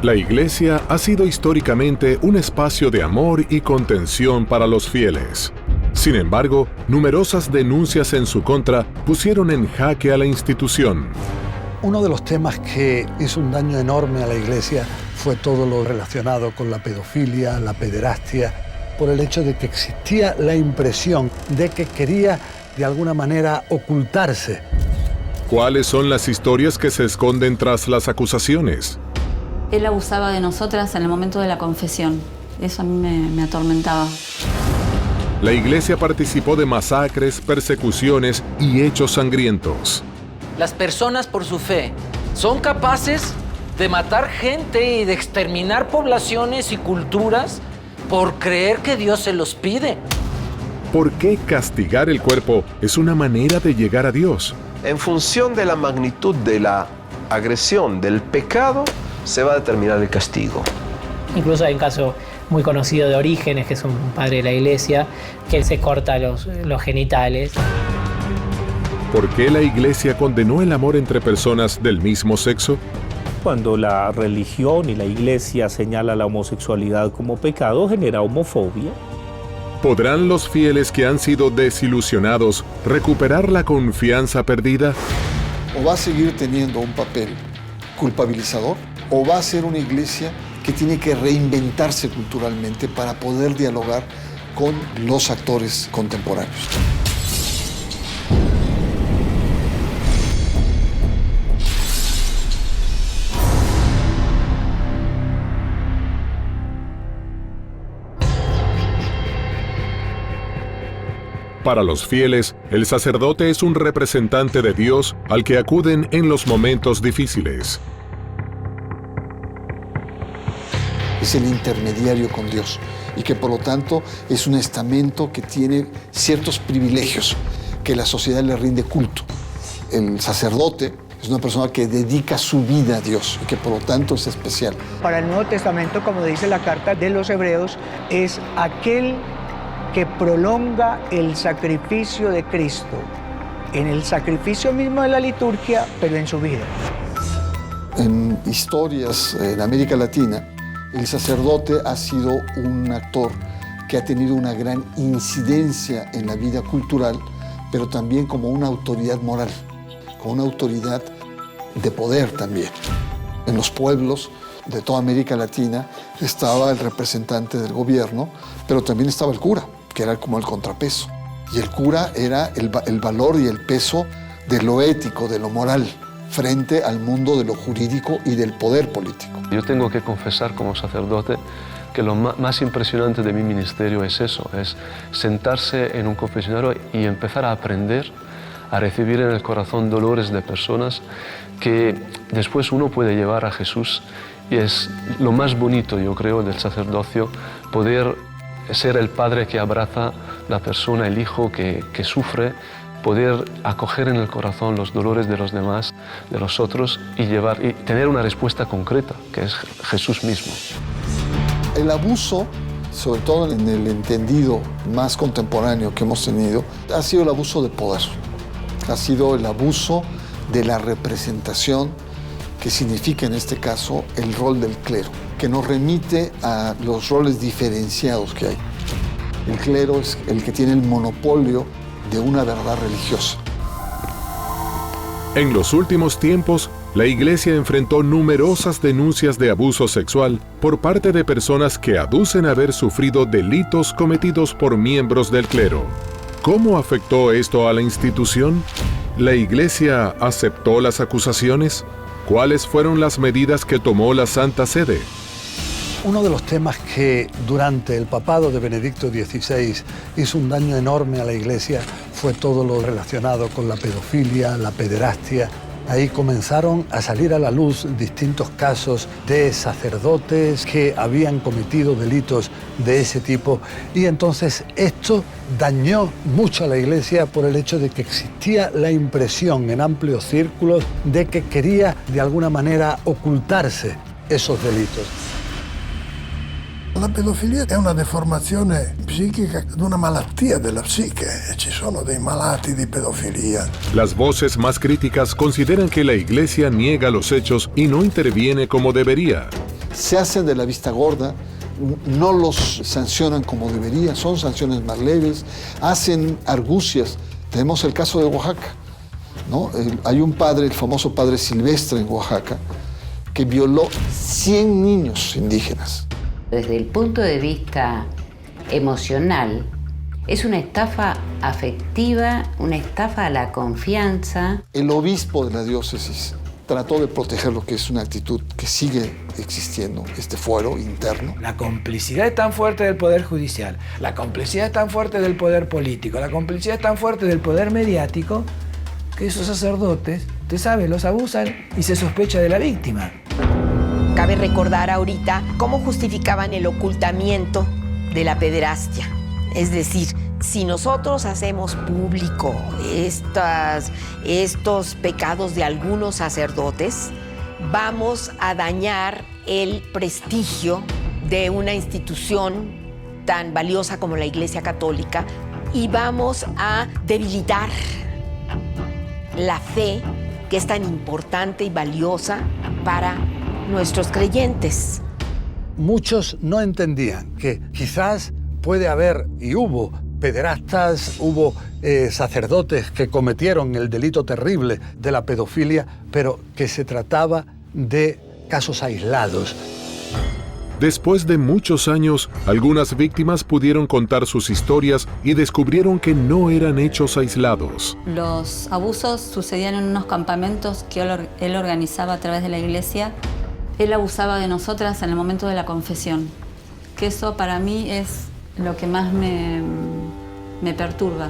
La Iglesia ha sido históricamente un espacio de amor y contención para los fieles. Sin embargo, numerosas denuncias en su contra pusieron en jaque a la institución. Uno de los temas que hizo un daño enorme a la Iglesia fue todo lo relacionado con la pedofilia, la pederastia, por el hecho de que existía la impresión de que quería, de alguna manera, ocultarse. ¿Cuáles son las historias que se esconden tras las acusaciones? Él abusaba de nosotras en el momento de la confesión. Eso a mí me atormentaba. La Iglesia participó de masacres, persecuciones y hechos sangrientos. Las personas por su fe son capaces de matar gente y de exterminar poblaciones y culturas por creer que Dios se los pide. ¿Por qué castigar el cuerpo es una manera de llegar a Dios? En función de la magnitud de la agresión, del pecado, se va a determinar el castigo. Incluso hay un caso muy conocido de Orígenes, que es un padre de la Iglesia, que él se corta los genitales. ¿Por qué la Iglesia condenó el amor entre personas del mismo sexo? Cuando la religión y la Iglesia señala la homosexualidad como pecado, genera homofobia. ¿Podrán los fieles que han sido desilusionados recuperar la confianza perdida? ¿O va a seguir teniendo un papel culpabilizador? ¿O va a ser una iglesia que tiene que reinventarse culturalmente para poder dialogar con los actores contemporáneos? Para los fieles, el sacerdote es un representante de Dios al que acuden en los momentos difíciles. Es el intermediario con Dios y que por lo tanto es un estamento que tiene ciertos privilegios que la sociedad le rinde culto. El sacerdote es una persona que dedica su vida a Dios y que por lo tanto es especial. Para el Nuevo Testamento, como dice la carta de los Hebreos, es aquel que prolonga el sacrificio de Cristo en el sacrificio mismo de la liturgia, pero en su vida. En historias en América Latina, el sacerdote ha sido un actor que ha tenido una gran incidencia en la vida cultural, pero también como una autoridad moral, como una autoridad de poder también. En los pueblos de toda América Latina estaba el representante del gobierno, pero también estaba el cura, que era como el contrapeso. Y el cura era el valor y el peso de lo ético, de lo moral, frente al mundo de lo jurídico y del poder político. Yo tengo que confesar como sacerdote que lo más impresionante de mi ministerio es eso, es sentarse en un confesionario y empezar a aprender a recibir en el corazón dolores de personas que después uno puede llevar a Jesús. Y es lo más bonito, yo creo, del sacerdocio, poder ser el padre que abraza la persona, el hijo que sufre, poder acoger en el corazón los dolores de los demás, de los otros, y tener una respuesta concreta, que es Jesús mismo. El abuso, sobre todo en el entendido más contemporáneo que hemos tenido, ha sido el abuso de poder. Ha sido el abuso de la representación, que significa en este caso el rol del clero, que nos remite a los roles diferenciados que hay. El clero es el que tiene el monopolio de una verdad religiosa. En los últimos tiempos, la Iglesia enfrentó numerosas denuncias de abuso sexual por parte de personas que aducen haber sufrido delitos cometidos por miembros del clero. ¿Cómo afectó esto a la institución? ¿La Iglesia aceptó las acusaciones? ¿Cuáles fueron las medidas que tomó la Santa Sede? Uno de los temas que durante el papado de Benedicto XVI hizo un daño enorme a la Iglesia fue todo lo relacionado con la pedofilia, la pederastia. Ahí comenzaron a salir a la luz distintos casos de sacerdotes que habían cometido delitos de ese tipo, y entonces esto dañó mucho a la Iglesia por el hecho de que existía la impresión en amplios círculos de que quería de alguna manera ocultarse esos delitos. La pedofilia è una deformazione psichica di una malattia della psiche e ci sono dei malati di pedofilia. Las voces más críticas consideran que la Iglesia niega los hechos y no interviene como debería. se hacen de la vista gorda, no los sancionan como debería, son sanciones más leves, hacen argucias. Tenemos el caso de Oaxaca, ¿no? Hay un padre, el famoso padre Silvestre en Oaxaca, que violó 100 niños indígenas. Desde el punto de vista emocional, es una estafa afectiva, una estafa a la confianza. El obispo de la diócesis trató de proteger lo que es una actitud que sigue existiendo, este fuero interno. La complicidad es tan fuerte del poder judicial, la complicidad es tan fuerte del poder político, la complicidad es tan fuerte del poder mediático, que esos sacerdotes, usted sabe, los abusan y se sospecha de la víctima. Cabe recordar ahorita cómo justificaban el ocultamiento de la pederastia. Es decir, si nosotros hacemos público estos pecados de algunos sacerdotes, vamos a dañar el prestigio de una institución tan valiosa como la Iglesia Católica y vamos a debilitar la fe que es tan importante y valiosa para nuestros creyentes. Muchos no entendían que quizás puede haber, y hubo, pederastas, hubo sacerdotes que cometieron el delito terrible de la pedofilia, pero que se trataba de casos aislados. Después de muchos años, algunas víctimas pudieron contar sus historias y descubrieron que no eran hechos aislados. Los abusos sucedían en unos campamentos que él organizaba a través de la iglesia. Él abusaba de nosotras en el momento de la confesión, que eso para mí es lo que más me perturba.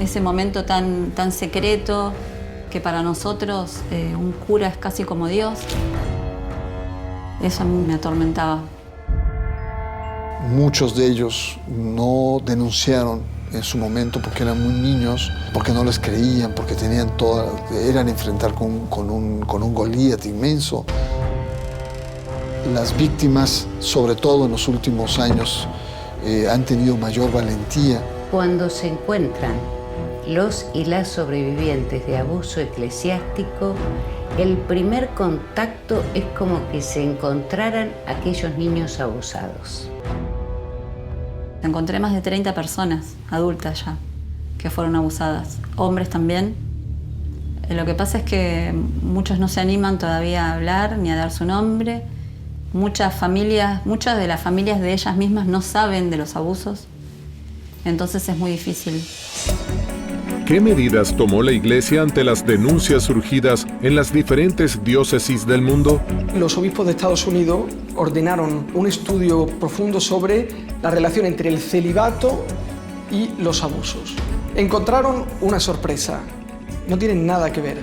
Ese momento tan secreto, que para nosotros un cura es casi como Dios. Eso a mí me atormentaba. Muchos de ellos no denunciaron en su momento porque eran muy niños, porque no les creían, porque eran enfrentar con un Goliat inmenso. Las víctimas, sobre todo en los últimos años, han tenido mayor valentía. Cuando se encuentran los y las sobrevivientes de abuso eclesiástico, el primer contacto es como que se encontraran aquellos niños abusados. Encontré más de 30 personas, adultas ya, que fueron abusadas. Hombres también. Lo que pasa es que muchos no se animan todavía a hablar ni a dar su nombre. Muchas de las familias de ellas mismas no saben de los abusos. Entonces es muy difícil. ¿Qué medidas tomó la Iglesia ante las denuncias surgidas en las diferentes diócesis del mundo? Los obispos de Estados Unidos ordenaron un estudio profundo sobre la relación entre el celibato y los abusos. Encontraron una sorpresa. No tienen nada que ver.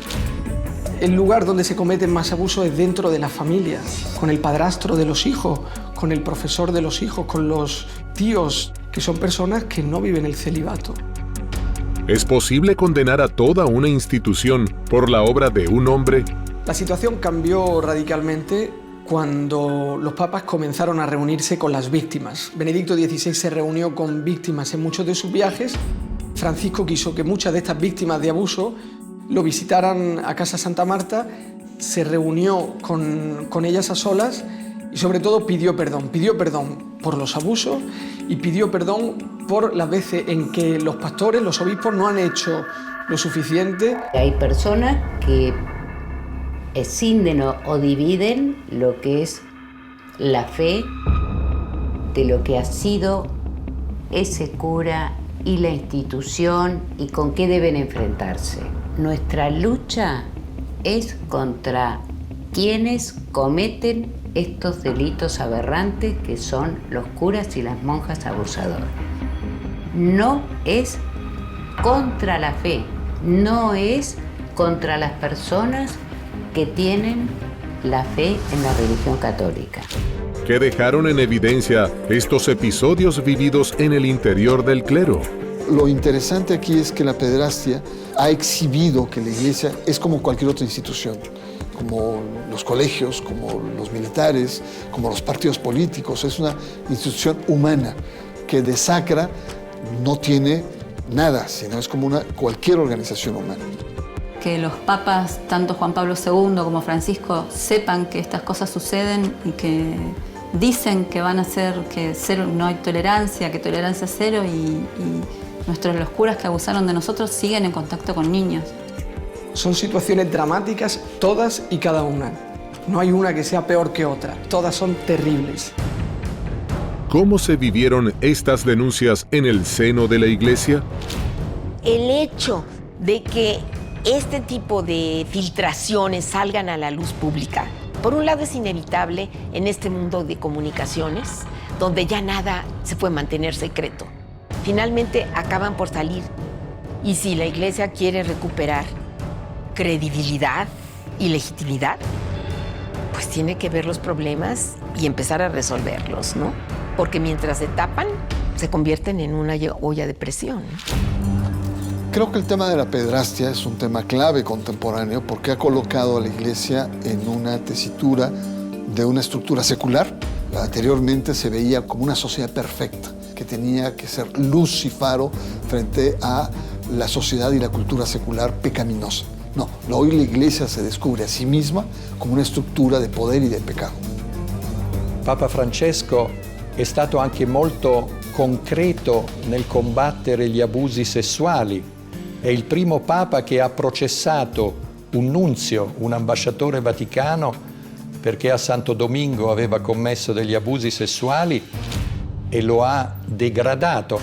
El lugar donde se cometen más abusos es dentro de las familias, con el padrastro de los hijos, con el profesor de los hijos, con los tíos, que son personas que no viven el celibato. ¿Es posible condenar a toda una institución por la obra de un hombre? La situación cambió radicalmente cuando los papas comenzaron a reunirse con las víctimas. Benedicto XVI se reunió con víctimas en muchos de sus viajes. Francisco quiso que muchas de estas víctimas de abuso lo visitaran a Casa Santa Marta, se reunió con ellas a solas y sobre todo pidió perdón por los abusos y pidió perdón por las veces en que los pastores, los obispos no han hecho lo suficiente. Hay personas que escinden o dividen lo que es la fe de lo que ha sido ese cura y la institución y con qué deben enfrentarse. Nuestra lucha es contra quienes cometen estos delitos aberrantes que son los curas y las monjas abusadores. No es contra la fe, no es contra las personas que tienen la fe en la religión católica. ¿Qué dejaron en evidencia estos episodios vividos en el interior del clero? Lo interesante aquí es que la pederastia ha exhibido que la Iglesia es como cualquier otra institución, como los colegios, como los militares, como los partidos políticos. Es una institución humana que de sacra no tiene nada, sino es como cualquier organización humana. que los papas, tanto Juan Pablo II como Francisco, sepan que estas cosas suceden y que dicen que van a ser, que cero, no hay tolerancia, que tolerancia cero, y los curas que abusaron de nosotros siguen en contacto con niños. Son situaciones dramáticas todas y cada una. No hay una que sea peor que otra. Todas son terribles. ¿Cómo se vivieron estas denuncias en el seno de la Iglesia? El hecho de que este tipo de filtraciones salgan a la luz pública, por un lado es inevitable en este mundo de comunicaciones, donde ya nada se puede mantener secreto. Finalmente acaban por salir. Y si la Iglesia quiere recuperar credibilidad y legitimidad, pues tiene que ver los problemas y empezar a resolverlos, ¿no? Porque mientras se tapan, se convierten en una olla de presión. Creo que el tema de la pederastia es un tema clave contemporáneo porque ha colocado a la Iglesia en una tesitura de una estructura secular. Anteriormente se veía como una sociedad perfecta, que tenía que ser luz y faro frente a la sociedad y la cultura secular pecaminosa. No, hoy la Iglesia se descubre a sí misma come una struttura di potere e del peccato. Papa Francesco è stato anche molto concreto nel combattere gli abusi sessuali. È il primo Papa che ha processato un nunzio, un ambasciatore vaticano, perché a Santo Domingo aveva commesso degli abusi sessuali e lo ha degradato.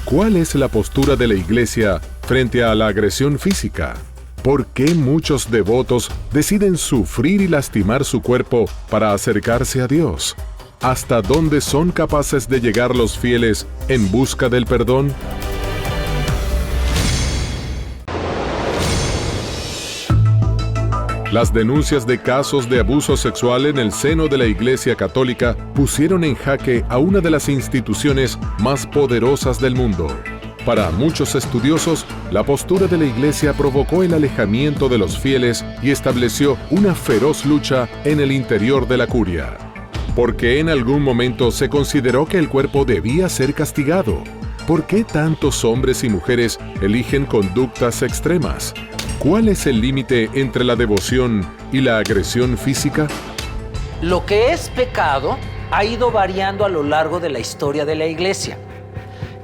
¿Cuál es la postura de la Iglesia frente a la agresión física? ¿Por qué muchos devotos deciden sufrir y lastimar su cuerpo para acercarse a Dios? ¿Hasta dónde son capaces de llegar los fieles en busca del perdón? Las denuncias de casos de abuso sexual en el seno de la Iglesia Católica pusieron en jaque a una de las instituciones más poderosas del mundo. Para muchos estudiosos, la postura de la Iglesia provocó el alejamiento de los fieles y estableció una feroz lucha en el interior de la curia. ¿Por qué en algún momento se consideró que el cuerpo debía ser castigado? ¿Por qué tantos hombres y mujeres eligen conductas extremas? ¿Cuál es el límite entre la devoción y la agresión física? Lo que es pecado ha ido variando a lo largo de la historia de la Iglesia.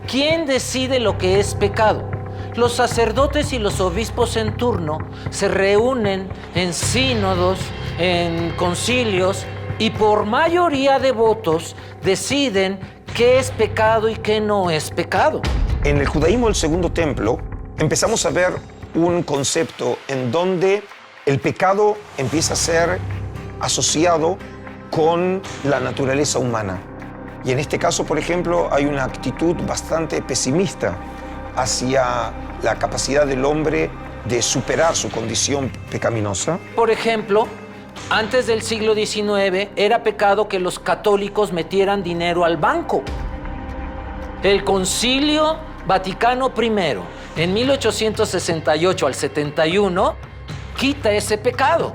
¿Quién decide lo que es pecado? Los sacerdotes y los obispos en turno se reúnen en sínodos, en concilios, y por mayoría de votos deciden qué es pecado y qué no es pecado. En el judaísmo del Segundo Templo empezamos a ver un concepto en donde el pecado empieza a ser asociado con la naturaleza humana. Y en este caso, por ejemplo, hay una actitud bastante pesimista hacia la capacidad del hombre de superar su condición pecaminosa. Por ejemplo, antes del siglo XIX era pecado que los católicos metieran dinero al banco. El Concilio Vaticano I, en 1868 al 71, quita ese pecado.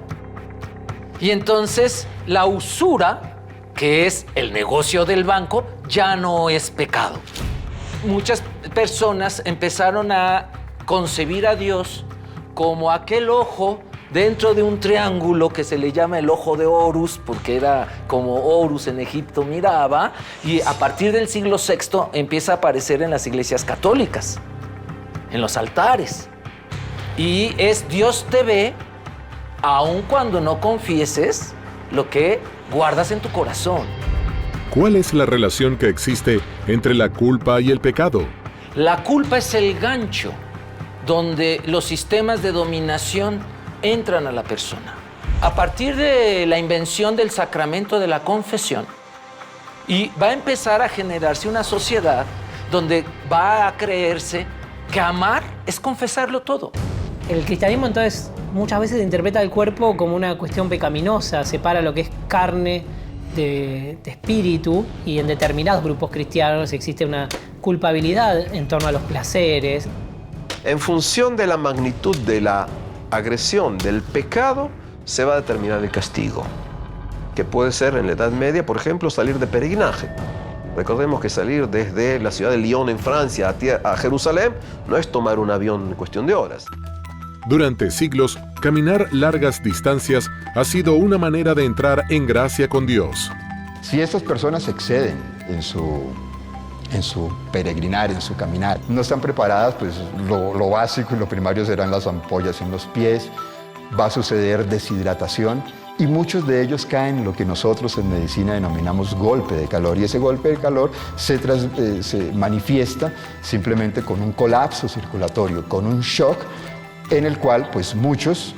Y entonces la usura, que es el negocio del banco, ya no es pecado. Muchas personas empezaron a concebir a Dios como aquel ojo dentro de un triángulo que se le llama el ojo de Horus, porque era como Horus en Egipto miraba, y a partir del siglo VI empieza a aparecer en las iglesias católicas, en los altares. Y es Dios te ve, aun cuando no confieses lo que guardas en tu corazón. ¿Cuál es la relación que existe entre la culpa y el pecado? La culpa es el gancho donde los sistemas de dominación entran a la persona. A partir de la invención del sacramento de la confesión, y va a empezar a generarse una sociedad donde va a creerse que amar es confesarlo todo. El cristianismo entonces muchas veces interpreta el cuerpo como una cuestión pecaminosa, separa lo que es carne de espíritu, y en determinados grupos cristianos existe una culpabilidad en torno a los placeres. En función de la magnitud de la agresión del pecado, se va a determinar el castigo, que puede ser en la Edad Media, por ejemplo, salir de peregrinaje. Recordemos que salir desde la ciudad de Lyon en Francia a Jerusalén no es tomar un avión en cuestión de horas. Durante siglos, caminar largas distancias ha sido una manera de entrar en gracia con Dios. Si estas personas exceden en su peregrinar, en su caminar, no están preparadas, pues lo básico y lo primario serán las ampollas en los pies, va a suceder deshidratación y muchos de ellos caen en lo que nosotros en medicina denominamos golpe de calor, y ese golpe de calor se manifiesta simplemente con un colapso circulatorio, con un shock en el cual pues muchos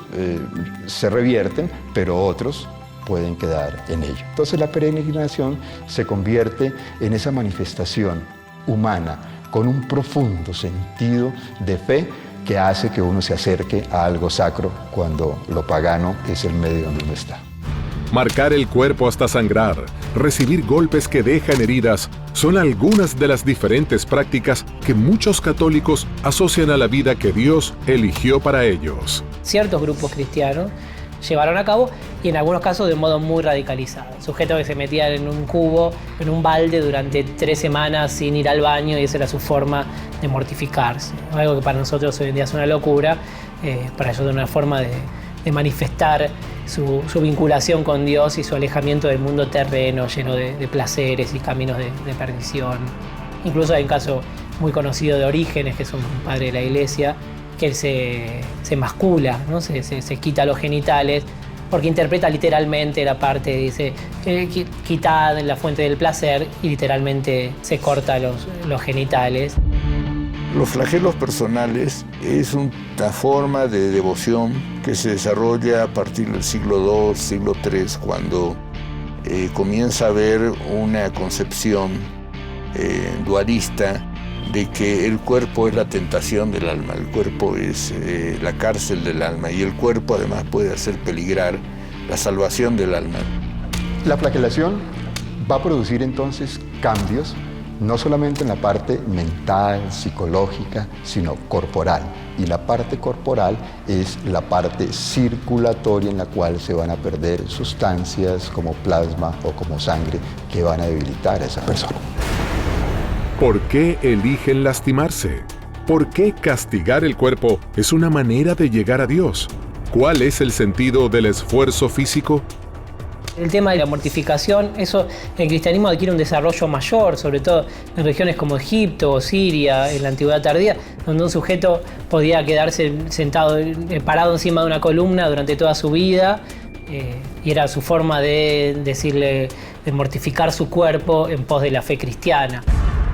se revierten, pero otros pueden quedar en ello. Entonces la peregrinación se convierte en esa manifestación humana con un profundo sentido de fe que hace que uno se acerque a algo sacro cuando lo pagano es el medio donde uno está. Marcar el cuerpo hasta sangrar, recibir golpes que dejan heridas, son algunas de las diferentes prácticas que muchos católicos asocian a la vida que Dios eligió para ellos. Ciertos grupos cristianos llevaron a cabo, y en algunos casos de modo muy radicalizado. Sujetos que se metían en un cubo, en un balde durante 3 semanas sin ir al baño, y esa era su forma de mortificarse. Algo que para nosotros hoy en día es una locura, para ellos es una forma de manifestar su vinculación con Dios y su alejamiento del mundo terreno, lleno de placeres y caminos de perdición. Incluso hay un caso muy conocido de Orígenes, que es un padre de la Iglesia, que él se mascula, ¿no? se quita los genitales, porque interpreta literalmente la parte, dice, quitad la fuente del placer, y literalmente se corta los genitales. Los flagelos personales es una forma de devoción que se desarrolla a partir del siglo II, siglo III, cuando comienza a haber una concepción dualista de que el cuerpo es la tentación del alma, el cuerpo es la cárcel del alma, y el cuerpo además puede hacer peligrar la salvación del alma. La flagelación va a producir entonces cambios, no solamente en la parte mental, psicológica, sino corporal. Y la parte corporal es la parte circulatoria en la cual se van a perder sustancias como plasma o como sangre que van a debilitar a esa persona. ¿Por qué eligen lastimarse? ¿Por qué castigar el cuerpo es una manera de llegar a Dios? ¿Cuál es el sentido del esfuerzo físico? El tema de la mortificación, eso en el cristianismo adquiere un desarrollo mayor, sobre todo en regiones como Egipto o Siria, en la antigüedad tardía, donde un sujeto podía quedarse sentado, parado encima de una columna durante toda su vida, y era su forma de mortificar su cuerpo en pos de la fe cristiana.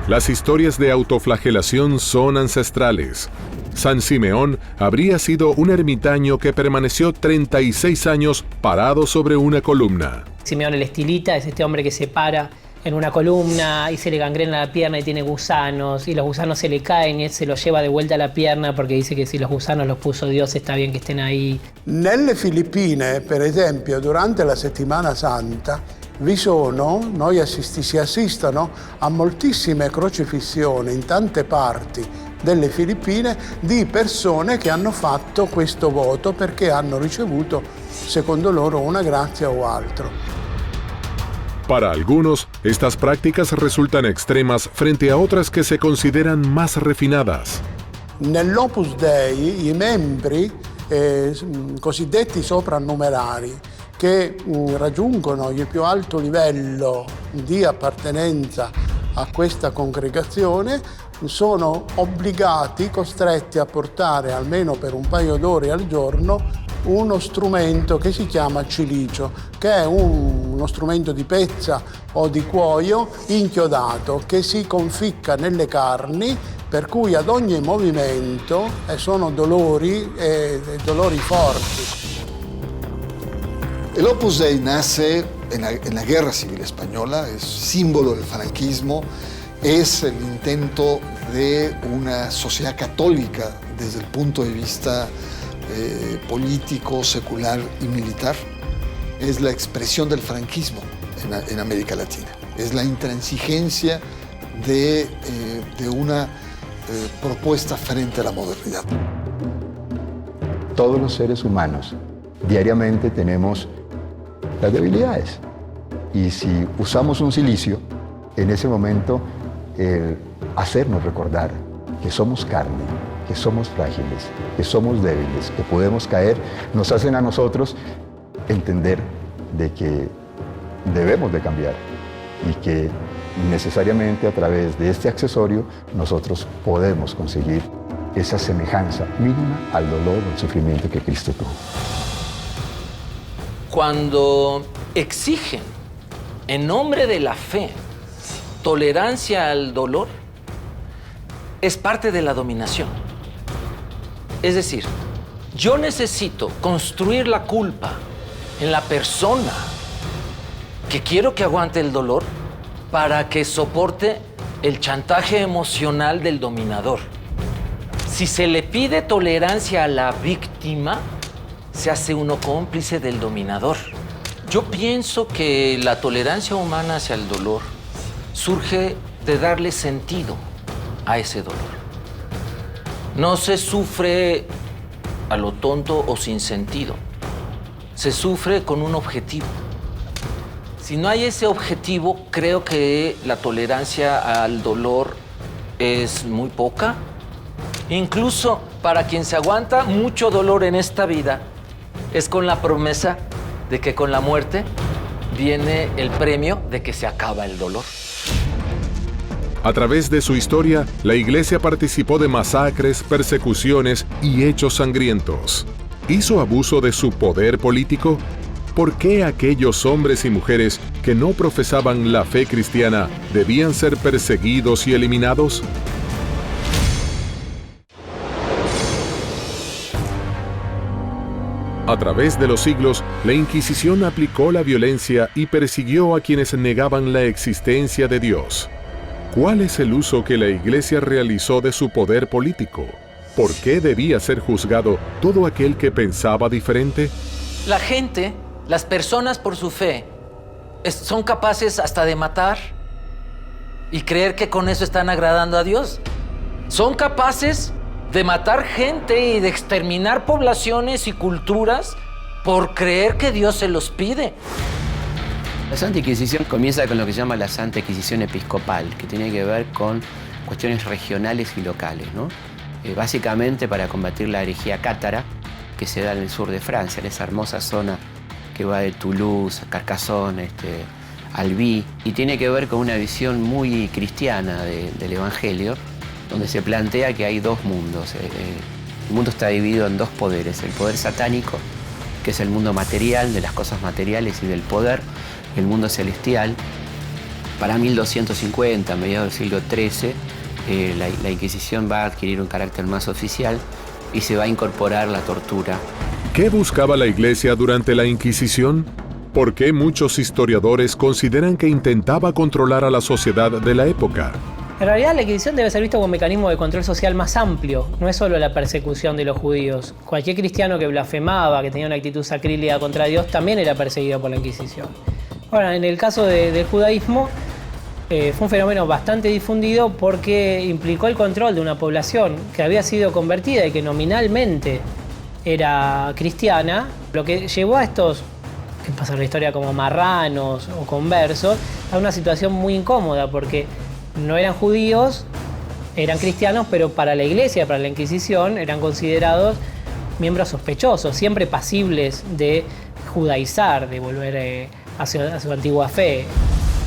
Las historias de autoflagelación son ancestrales. San Simeón habría sido un ermitaño que permaneció 36 años parado sobre una columna. Simeón el Estilita es este hombre que se para en una columna y se le gangrena la pierna y tiene gusanos, y los gusanos se le caen y él se los lleva de vuelta a la pierna porque dice que si los gusanos los puso Dios está bien que estén ahí. Nelle Filippine, per esempio, durante la Settimana Santa, si assistono a moltissime crocifissioni in tante parti delle Filippine di persone che hanno fatto questo voto perché hanno ricevuto, secondo loro, una grazia o altro. Para algunos, estas prácticas resultan extremas frente a otras que se consideran más refinadas. Nell'Opus Dei i membri cosiddetti soprannumerari che raggiungono il più alto livello di appartenenza a questa congregazione sono obbligati, costretti a portare almeno per un paio d'ore al giorno uno strumento che si chiama cilicio, che è uno strumento di pezza o di cuoio inchiodato che si conficca nelle carni, per cui ad ogni movimento sono dolori forti. El Opus Dei nace en la Guerra Civil Española, es símbolo del franquismo, es el intento de una sociedad católica desde el punto de vista político, secular y militar. Es la expresión del franquismo en América Latina. Es la intransigencia de una propuesta frente a la modernidad. Todos los seres humanos diariamente tenemos las debilidades. Y si usamos un silicio, en ese momento el hacernos recordar que somos carne, que somos frágiles, que somos débiles, que podemos caer, nos hacen a nosotros entender de que debemos de cambiar y que necesariamente a través de este accesorio nosotros podemos conseguir esa semejanza mínima al dolor o al sufrimiento que Cristo tuvo. Cuando exigen en nombre de la fe tolerancia al dolor, es parte de la dominación. Es decir, yo necesito construir la culpa en la persona que quiero que aguante el dolor para que soporte el chantaje emocional del dominador. Si se le pide tolerancia a la víctima, se hace uno cómplice del dominador. Yo pienso que la tolerancia humana hacia el dolor surge de darle sentido a ese dolor. No se sufre a lo tonto o sin sentido. Se sufre con un objetivo. Si no hay ese objetivo, creo que la tolerancia al dolor es muy poca. Incluso para quien se aguanta mucho dolor en esta vida, es con la promesa de que con la muerte viene el premio de que se acaba el dolor. A través de su historia, la Iglesia participó de masacres, persecuciones y hechos sangrientos. ¿Hizo abuso de su poder político? ¿Por qué aquellos hombres y mujeres que no profesaban la fe cristiana debían ser perseguidos y eliminados? A través de los siglos, la Inquisición aplicó la violencia y persiguió a quienes negaban la existencia de Dios. ¿Cuál es el uso que la Iglesia realizó de su poder político? ¿Por qué debía ser juzgado todo aquel que pensaba diferente? La gente, las personas por su fe, son capaces hasta de matar y creer que con eso están agradando a Dios. Son capaces de matar gente y de exterminar poblaciones y culturas por creer que Dios se los pide. La Santa Inquisición comienza con lo que se llama la Santa Inquisición Episcopal, que tiene que ver con cuestiones regionales y locales, ¿no? Básicamente para combatir la herejía cátara que se da en el sur de Francia, en esa hermosa zona que va de Toulouse, Carcassonne, Albi, y tiene que ver con una visión muy cristiana del Evangelio, donde se plantea que hay dos mundos. El mundo está dividido en dos poderes, el poder satánico, que es el mundo material, de las cosas materiales y del poder, el mundo celestial. Para 1250, a mediados del siglo XIII, la Inquisición va a adquirir un carácter más oficial y se va a incorporar la tortura. ¿Qué buscaba la Iglesia durante la Inquisición? ¿Por qué muchos historiadores consideran que intentaba controlar a la sociedad de la época? En realidad la Inquisición debe ser visto como un mecanismo de control social más amplio, no es solo la persecución de los judíos. Cualquier cristiano que blasfemaba, que tenía una actitud sacrílega contra Dios, también era perseguido por la Inquisición. Ahora, en el caso del judaísmo, fue un fenómeno bastante difundido porque implicó el control de una población que había sido convertida y que nominalmente era cristiana, lo que llevó a estos, que pasan la historia como marranos o conversos, a una situación muy incómoda porque no eran judíos, eran cristianos, pero para la Iglesia, para la Inquisición, eran considerados miembros sospechosos, siempre pasibles de judaizar, de volver a su antigua fe.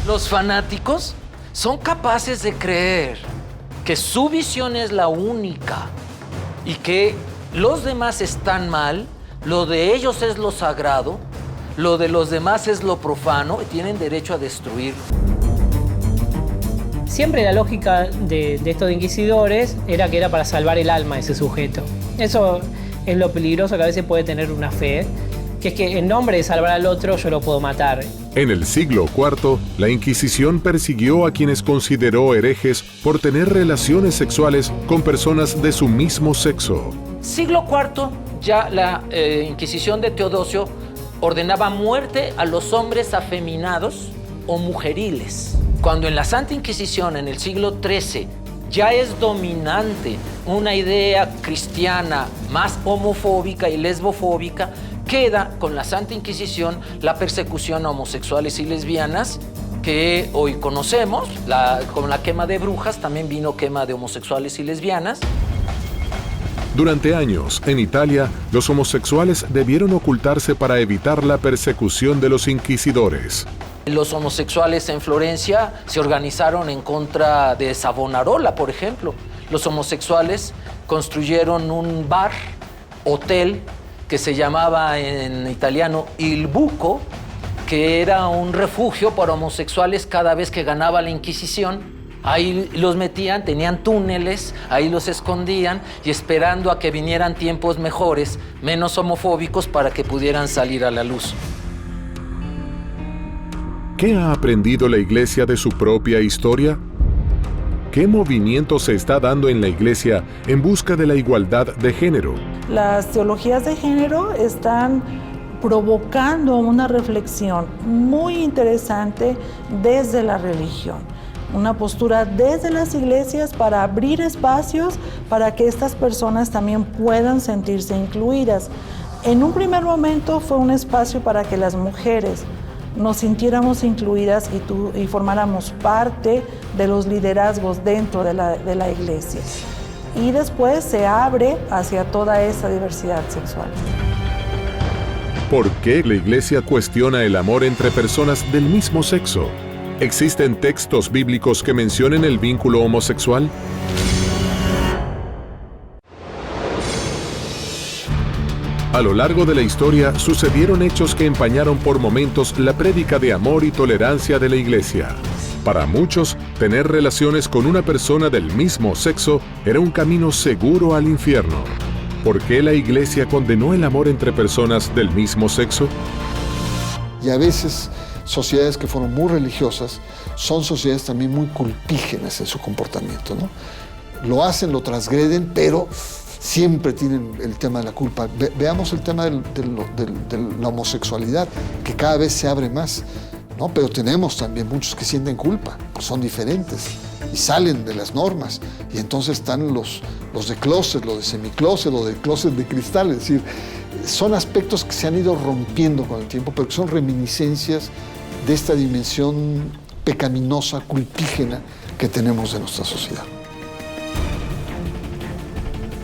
Los fanáticos son capaces de creer que su visión es la única y que los demás están mal, lo de ellos es lo sagrado, lo de los demás es lo profano y tienen derecho a destruirlo. Siempre la lógica de estos inquisidores era que era para salvar el alma de ese sujeto. Eso es lo peligroso que a veces puede tener una fe, que es que en nombre de salvar al otro yo lo puedo matar. En el siglo IV, la Inquisición persiguió a quienes consideró herejes por tener relaciones sexuales con personas de su mismo sexo. Siglo IV, ya la Inquisición de Teodosio ordenaba muerte a los hombres afeminados o mujeriles. Cuando en la Santa Inquisición, en el siglo XIII, ya es dominante una idea cristiana más homofóbica y lesbofóbica, queda con la Santa Inquisición la persecución a homosexuales y lesbianas que hoy conocemos. Con la quema de brujas también vino quema de homosexuales y lesbianas. Durante años, en Italia, los homosexuales debieron ocultarse para evitar la persecución de los inquisidores. Los homosexuales en Florencia se organizaron en contra de Savonarola, por ejemplo. Los homosexuales construyeron un bar, hotel, que se llamaba en italiano Il Buco, que era un refugio para homosexuales cada vez que ganaba la Inquisición. Ahí los metían, tenían túneles, ahí los escondían y esperando a que vinieran tiempos mejores, menos homofóbicos, para que pudieran salir a la luz. ¿Qué ha aprendido la Iglesia de su propia historia? ¿Qué movimiento se está dando en la Iglesia en busca de la igualdad de género? Las teologías de género están provocando una reflexión muy interesante desde la religión. Una postura desde las iglesias para abrir espacios para que estas personas también puedan sentirse incluidas. En un primer momento fue un espacio para que las mujeres nos sintiéramos incluidas y formáramos parte de los liderazgos dentro de la iglesia. Y después se abre hacia toda esa diversidad sexual. ¿Por qué la Iglesia cuestiona el amor entre personas del mismo sexo? ¿Existen textos bíblicos que mencionen el vínculo homosexual? A lo largo de la historia sucedieron hechos que empañaron por momentos la prédica de amor y tolerancia de la Iglesia. Para muchos, tener relaciones con una persona del mismo sexo era un camino seguro al infierno. ¿Por qué la Iglesia condenó el amor entre personas del mismo sexo? Y a veces sociedades que fueron muy religiosas son sociedades también muy culpígenas en su comportamiento, ¿no? Lo hacen, lo transgreden, pero siempre tienen el tema de la culpa. Veamos el tema de la homosexualidad, que cada vez se abre más, ¿no? Pero tenemos también muchos que sienten culpa, pues son diferentes y salen de las normas. Y entonces están los de closet, los de semicloset, los de closet de cristal, es decir, son aspectos que se han ido rompiendo con el tiempo, pero que son reminiscencias de esta dimensión pecaminosa, culpígena que tenemos de nuestra sociedad.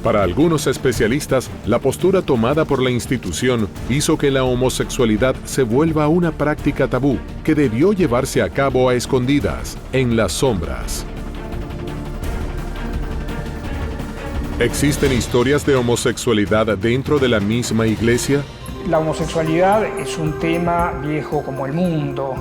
Para algunos especialistas, la postura tomada por la institución hizo que la homosexualidad se vuelva una práctica tabú que debió llevarse a cabo a escondidas, en las sombras. ¿Existen historias de homosexualidad dentro de la misma Iglesia? La homosexualidad es un tema viejo como el mundo.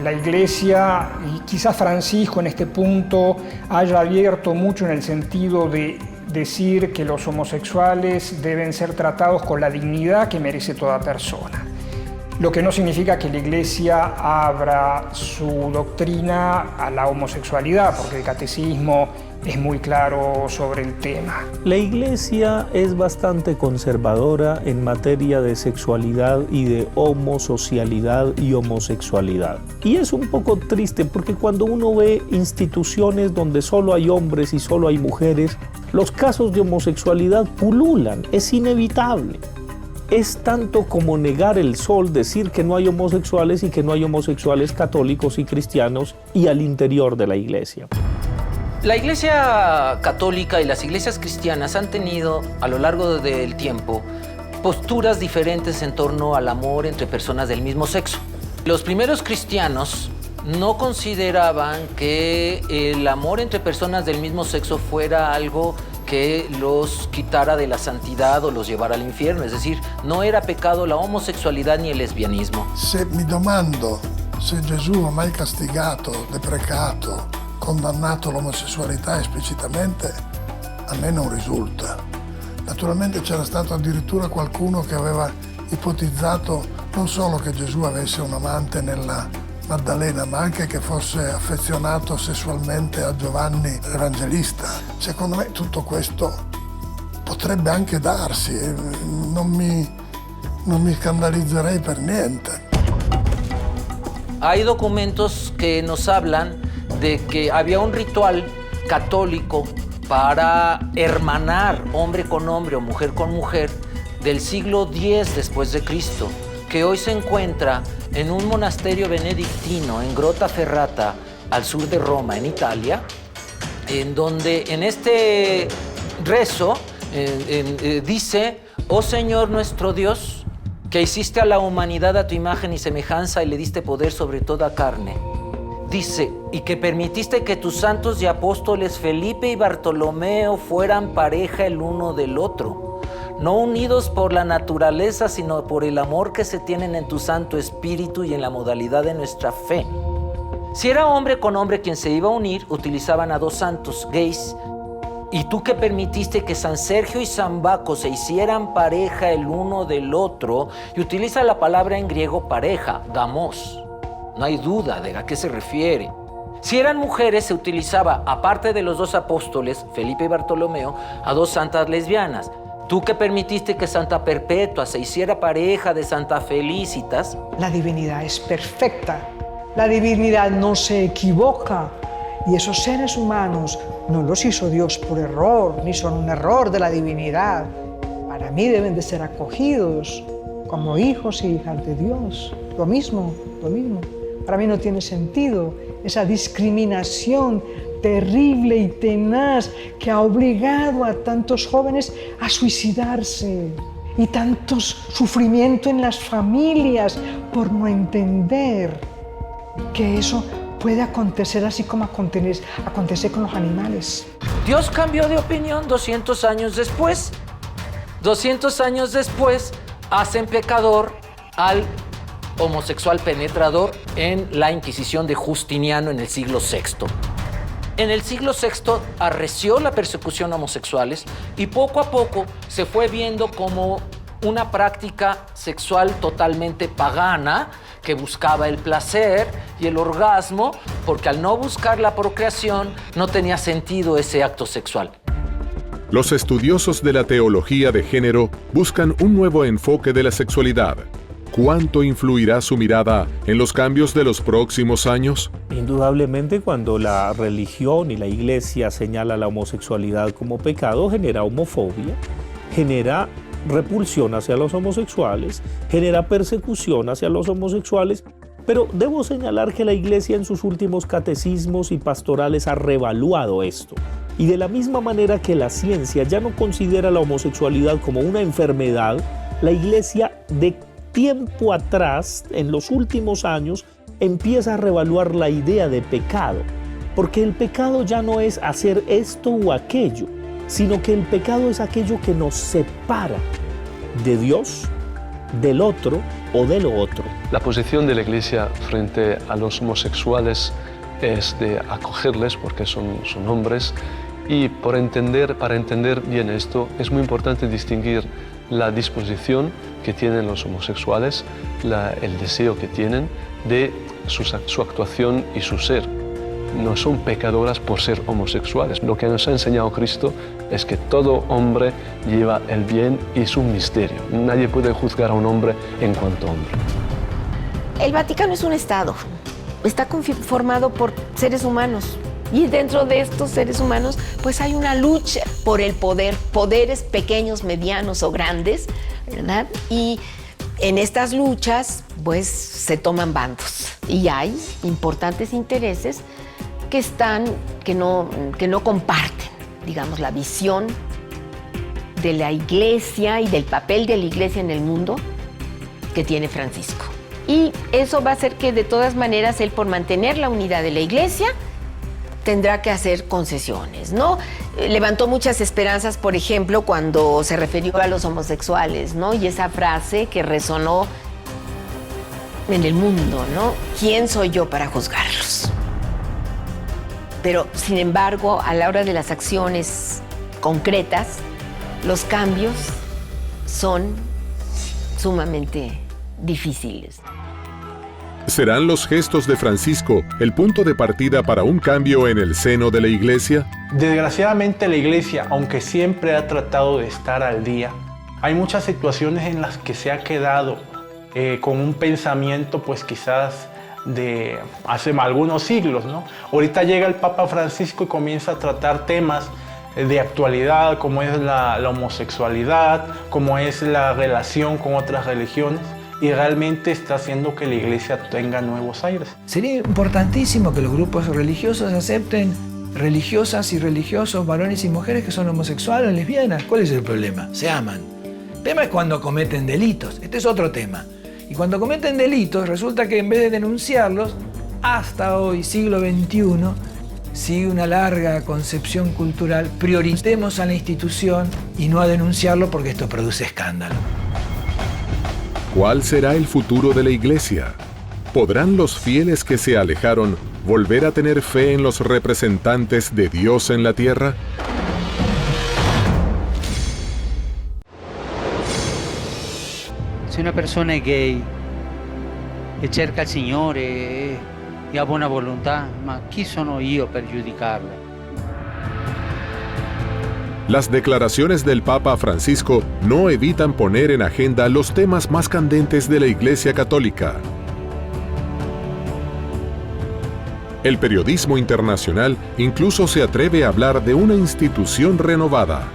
La Iglesia, y quizás Francisco en este punto, haya abierto mucho en el sentido de decir que los homosexuales deben ser tratados con la dignidad que merece toda persona. Lo que no significa que la Iglesia abra su doctrina a la homosexualidad, porque el catecismo es muy claro sobre el tema. La Iglesia es bastante conservadora en materia de sexualidad y de homosocialidad y homosexualidad. Y es un poco triste porque cuando uno ve instituciones donde solo hay hombres y solo hay mujeres, los casos de homosexualidad pululan, es inevitable. Es tanto como negar el sol decir que no hay homosexuales y que no hay homosexuales católicos y cristianos y al interior de la Iglesia. La Iglesia católica y las iglesias cristianas han tenido a lo largo del tiempo posturas diferentes en torno al amor entre personas del mismo sexo. Los primeros cristianos no consideraban que el amor entre personas del mismo sexo fuera algo que los quitara de la santidad o los llevara al infierno. Es decir, no era pecado la homosexualidad ni el lesbianismo. Se mi domando se Gesù ha mai castigato, deprecato, condannato l'omosessualità esplicitamente, a me non risulta. Naturalmente c'era stato addirittura qualcuno che aveva ipotizzato non solo che Gesù avesse un amante nella Maddalena, ma anche che fosse affezionato sessualmente a Giovanni Evangelista. Secondo me tutto questo potrebbe anche darsi, non mi scandalizzerei per niente. Hay documentos que nos hablan de que había un ritual católico para hermanar hombre con hombre o mujer con mujer del siglo X después de Cristo, que hoy se encuentra en un monasterio benedictino en Grottaferrata, al sur de Roma, en Italia, en donde en este rezo dice: oh Señor nuestro Dios, que hiciste a la humanidad a tu imagen y semejanza y le diste poder sobre toda carne. Dice, y que permitiste que tus santos y apóstoles Felipe y Bartolomeo fueran pareja el uno del otro, no unidos por la naturaleza, sino por el amor que se tienen en tu Santo Espíritu y en la modalidad de nuestra fe. Si era hombre con hombre quien se iba a unir, utilizaban a dos santos gays. Y tú que permitiste que San Sergio y San Baco se hicieran pareja el uno del otro, y utiliza la palabra en griego pareja, gamos. No hay duda de a qué se refiere. Si eran mujeres, se utilizaba, aparte de los dos apóstoles, Felipe y Bartolomeo, a dos santas lesbianas. Tú que permitiste que Santa Perpetua se hiciera pareja de Santa Felicitas. La divinidad es perfecta. La divinidad no se equivoca. Y esos seres humanos no los hizo Dios por error, ni son un error de la divinidad. Para mí deben de ser acogidos como hijos y hijas de Dios. Lo mismo. Para mí no tiene sentido esa discriminación terrible y tenaz que ha obligado a tantos jóvenes a suicidarse y tanto sufrimiento en las familias por no entender que eso puede acontecer así como acontece con los animales. Dios cambió de opinión 200 años después. 200 años después hacen pecador al homosexual penetrador en la Inquisición de Justiniano en el siglo VI. En el siglo VI arreció la persecución a homosexuales y poco a poco se fue viendo como una práctica sexual totalmente pagana que buscaba el placer y el orgasmo, porque al no buscar la procreación no tenía sentido ese acto sexual. Los estudiosos de la teología de género buscan un nuevo enfoque de la sexualidad. ¿Cuánto influirá su mirada en los cambios de los próximos años? Indudablemente, cuando la religión y la iglesia señala la homosexualidad como pecado, genera homofobia, genera repulsión hacia los homosexuales, genera persecución hacia los homosexuales, pero debo señalar que la Iglesia en sus últimos catecismos y pastorales ha revaluado esto. Y de la misma manera que la ciencia ya no considera la homosexualidad como una enfermedad, la Iglesia de tiempo atrás, en los últimos años, empieza a revaluar la idea de pecado, porque el pecado ya no es hacer esto o aquello, sino que el pecado es aquello que nos separa de Dios, del otro o de lo otro. La posición de la Iglesia frente a los homosexuales es de acogerles porque son hombres, y para entender bien esto es muy importante distinguir la disposición que tienen los homosexuales, el deseo que tienen de su actuación y su ser. No son pecadoras por ser homosexuales. Lo que nos ha enseñado Cristo es que todo hombre lleva el bien y es un misterio. Nadie puede juzgar a un hombre en cuanto hombre. El Vaticano es un Estado. Está formado por seres humanos. Y dentro de estos seres humanos, pues hay una lucha por el poder. Poderes pequeños, medianos o grandes, ¿verdad? Y en estas luchas, pues se toman bandos. Y hay importantes intereses que no comparten, digamos, la visión de la Iglesia y del papel de la Iglesia en el mundo que tiene Francisco. Y eso va a hacer que de todas maneras él, por mantener la unidad de la Iglesia, tendrá que hacer concesiones, ¿no? Levantó muchas esperanzas, por ejemplo, cuando se refirió a los homosexuales, ¿no? Y esa frase que resonó en el mundo, ¿no? ¿Quién soy yo para juzgarlos? Pero, sin embargo, a la hora de las acciones concretas, los cambios son sumamente difíciles. ¿Serán los gestos de Francisco el punto de partida para un cambio en el seno de la Iglesia? Desgraciadamente la Iglesia, aunque siempre ha tratado de estar al día, hay muchas situaciones en las que se ha quedado con un pensamiento, pues quizás de hace algunos siglos, ¿no? Ahorita llega el Papa Francisco y comienza a tratar temas de actualidad, como es la homosexualidad, como es la relación con otras religiones, y realmente está haciendo que la iglesia tenga nuevos aires. Sería importantísimo que los grupos religiosos acepten religiosas y religiosos, varones y mujeres que son homosexuales o lesbianas. ¿Cuál es el problema? Se aman. El tema es cuando cometen delitos. Este es otro tema. Y cuando cometen delitos, resulta que en vez de denunciarlos, hasta hoy, siglo XXI, sigue una larga concepción cultural. Prioricemos a la institución y no a denunciarlo porque esto produce escándalo. ¿Cuál será el futuro de la iglesia? ¿Podrán los fieles que se alejaron volver a tener fe en los representantes de Dios en la tierra? Se una persona è gay e cerca il Signore e ha buona volontà, ma chi sono io per giudicarla? Las declaraciones del Papa Francisco no evitan poner en agenda los temas más candentes de la Iglesia Católica. El periodismo internacional incluso se atreve a hablar de una institución renovada.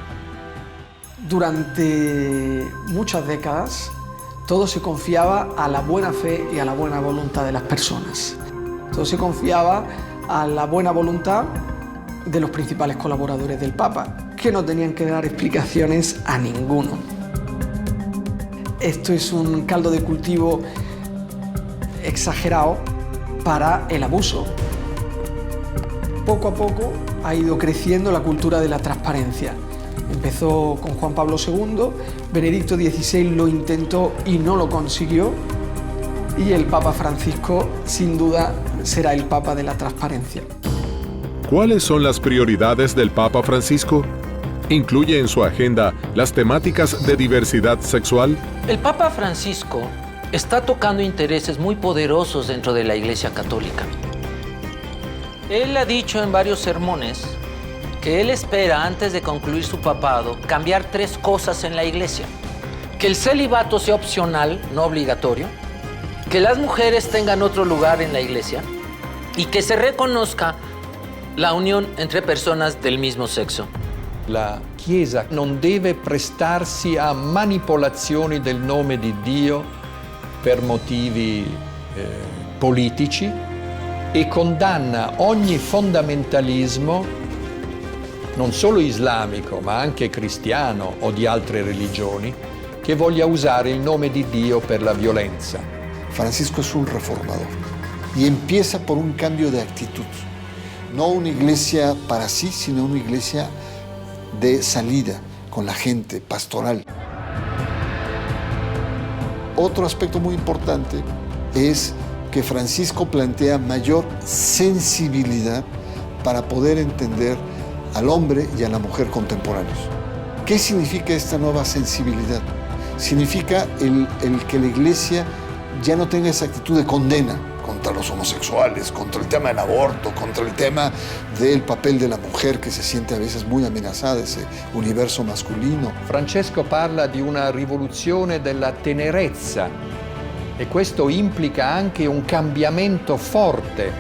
Durante muchas décadas, todo se confiaba a la buena fe y a la buena voluntad de las personas. Todo se confiaba a la buena voluntad de los principales colaboradores del Papa, que no tenían que dar explicaciones a ninguno. Esto es un caldo de cultivo exagerado para el abuso. Poco a poco ha ido creciendo la cultura de la transparencia. Empezó con Juan Pablo II, Benedicto XVI lo intentó y no lo consiguió, y el Papa Francisco, sin duda, será el Papa de la transparencia. ¿Cuáles son las prioridades del Papa Francisco? ¿Incluye en su agenda las temáticas de diversidad sexual? El Papa Francisco está tocando intereses muy poderosos dentro de la Iglesia Católica. Él ha dicho en varios sermones que él espera, antes de concluir su papado, cambiar 3 cosas en la Iglesia. Que el celibato sea opcional, no obligatorio, que las mujeres tengan otro lugar en la Iglesia y que se reconozca la unión entre personas del mismo sexo. La Chiesa non deve prestarsi a manipolazioni del nome di Dio per motivi politici e condanna ogni fondamentalismo, non solo islamico, ma anche cristiano o di altre religioni, che voglia usare il nome di Dio per la violenza. Francisco es un reformador y empieza por un cambio de actitud. No una iglesia para sí, sino una iglesia de salida con la gente, pastoral. Otro aspecto muy importante es que Francisco plantea mayor sensibilidad para poder entender al hombre y a la mujer contemporáneos. ¿Qué significa esta nueva sensibilidad? Significa el que la iglesia ya no tenga esa actitud de condena contra los homosexuales, contra el tema del aborto, contra el tema del papel de la mujer che si siente a veces muy amenazada, ese universo masculino. Francesco parla di una rivoluzione della tenerezza e questo implica anche un cambiamento forte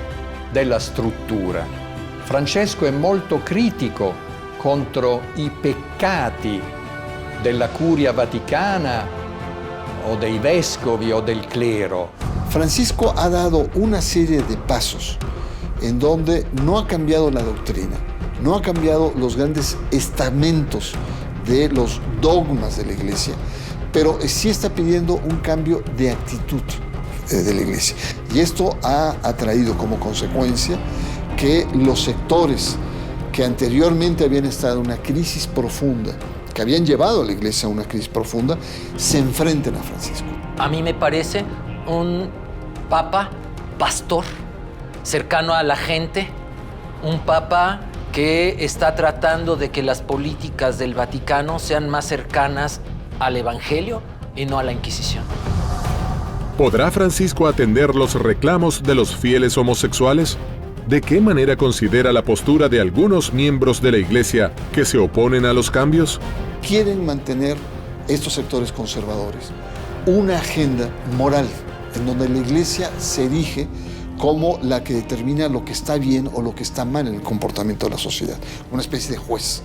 della struttura. Francesco è molto critico contro i peccati della Curia Vaticana o dei vescovi o del clero. Francisco ha dado una serie de pasos en donde no ha cambiado la doctrina, no ha cambiado los grandes estamentos de los dogmas de la iglesia, pero sí está pidiendo un cambio de actitud de la iglesia. Y esto ha traído como consecuencia que los sectores que anteriormente habían estado en una crisis profunda, que habían llevado a la iglesia a una crisis profunda, se enfrenten a Francisco. A mí me parece un papa pastor, cercano a la gente, un papa que está tratando de que las políticas del Vaticano sean más cercanas al Evangelio y no a la Inquisición. ¿Podrá Francisco atender los reclamos de los fieles homosexuales? ¿De qué manera considera la postura de algunos miembros de la Iglesia que se oponen a los cambios? Quieren mantener estos sectores conservadores una agenda moral en donde la Iglesia se erige como la que determina lo que está bien o lo que está mal en el comportamiento de la sociedad, una especie de juez,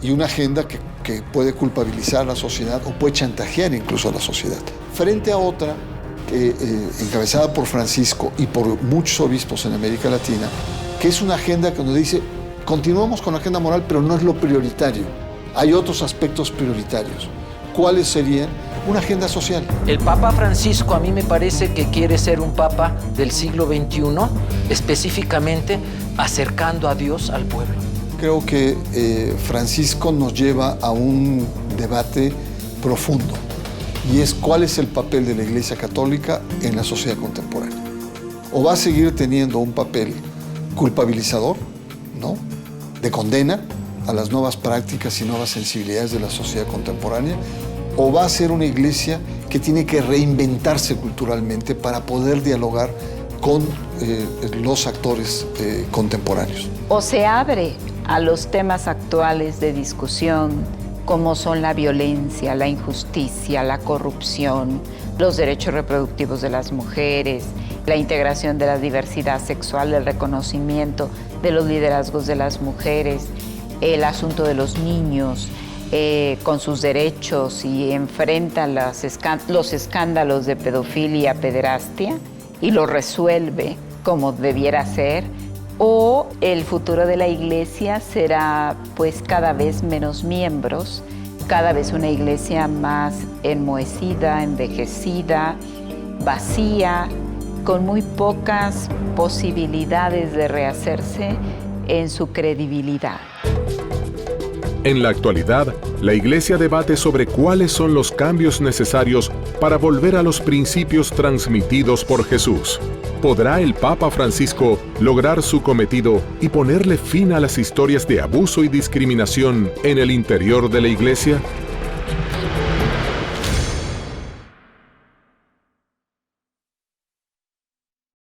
y una agenda que puede culpabilizar a la sociedad o puede chantajear incluso a la sociedad, frente a otra encabezada por Francisco y por muchos obispos en América Latina, que es una agenda que nos dice, continuamos con la agenda moral, pero no es lo prioritario. Hay otros aspectos prioritarios. ¿Cuáles serían? Una agenda social. El Papa Francisco a mí me parece que quiere ser un papa del siglo XXI, específicamente acercando a Dios al pueblo. Creo que Francisco nos lleva a un debate profundo, y es cuál es el papel de la Iglesia Católica en la sociedad contemporánea. O va a seguir teniendo un papel culpabilizador, ¿no?, de condena a las nuevas prácticas y nuevas sensibilidades de la sociedad contemporánea, o va a ser una iglesia que tiene que reinventarse culturalmente para poder dialogar con los actores contemporáneos. O se abre a los temas actuales de discusión, como son la violencia, la injusticia, la corrupción, los derechos reproductivos de las mujeres, la integración de la diversidad sexual, el reconocimiento de los liderazgos de las mujeres, el asunto de los niños, con sus derechos, y enfrentan los escándalos de pedofilia, pederastia, y lo resuelve como debiera ser. O el futuro de la iglesia será pues cada vez menos miembros, cada vez una iglesia más enmohecida, envejecida, vacía, con muy pocas posibilidades de rehacerse en su credibilidad. En la actualidad, la Iglesia debate sobre cuáles son los cambios necesarios para volver a los principios transmitidos por Jesús. ¿Podrá el Papa Francisco lograr su cometido y ponerle fin a las historias de abuso y discriminación en el interior de la Iglesia?